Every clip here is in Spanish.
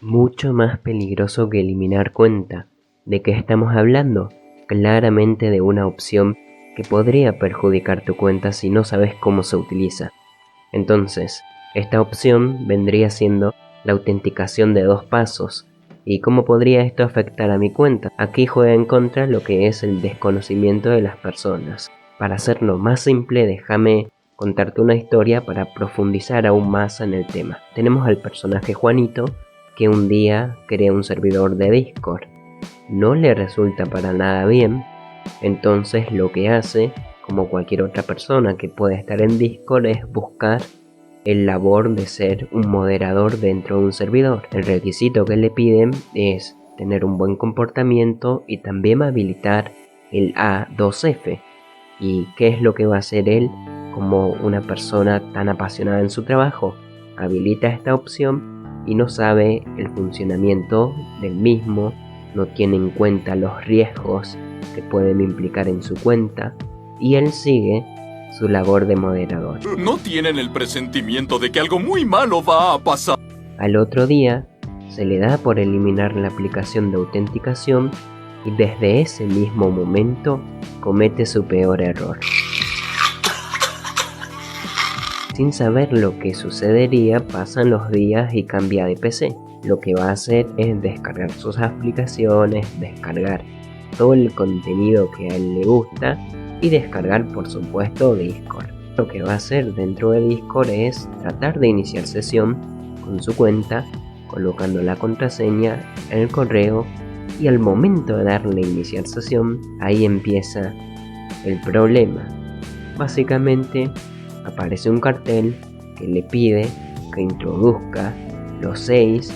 Mucho más peligroso que eliminar cuenta. ¿De qué estamos hablando? Claramente de una opción que podría perjudicar tu cuenta si no sabes cómo se utiliza. Entonces, esta opción vendría siendo la autenticación de 2 pasos. ¿Y cómo podría esto afectar a mi cuenta? Aquí juega en contra lo que es el desconocimiento de las personas. Para hacerlo más simple, déjame contarte una historia para profundizar aún más en el tema. Tenemos al personaje Juanito, que un día crea un servidor de Discord. No le resulta para nada bien, entonces lo que hace, como cualquier otra persona que puede estar en Discord, es buscar el labor de ser un moderador dentro de un servidor. El requisito que le piden es tener un buen comportamiento y también habilitar el A2F. ¿Y qué es lo que va a hacer él como una persona tan apasionada en su trabajo? Habilita esta opción y no sabe el funcionamiento del mismo, no tiene en cuenta los riesgos que pueden implicar en su cuenta y él sigue su labor de moderador. ¿No tienen el presentimiento de que algo muy malo va a pasar? Al otro día se le da por eliminar la aplicación de autenticación y desde ese mismo momento comete su peor error. Sin saber lo que sucedería, pasan los días y cambia de PC. Lo que va a hacer es descargar sus aplicaciones, descargar todo el contenido que a él le gusta y descargar, por supuesto, Discord. Lo que va a hacer dentro de Discord es tratar de iniciar sesión con su cuenta, colocando la contraseña en el correo, y al momento de darle iniciar sesión, ahí empieza el problema. Básicamente aparece un cartel que le pide que introduzca los 6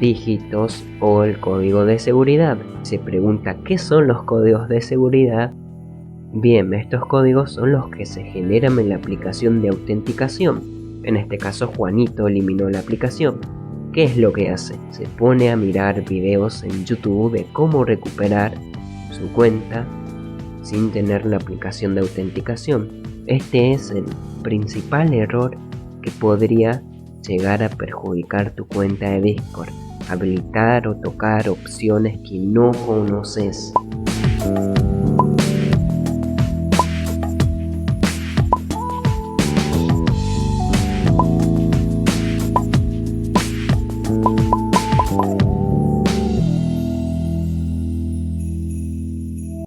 dígitos o el código de seguridad. Se pregunta ¿qué son los códigos de seguridad? Bien, estos códigos son los que se generan en la aplicación de autenticación. En este caso Juanito eliminó la aplicación. ¿Qué es lo que hace? Se pone a mirar videos en YouTube de cómo recuperar su cuenta sin tener la aplicación de autenticación. Este es el principal error que podría llegar a perjudicar tu cuenta de Discord. Habilitar o tocar opciones que no conoces.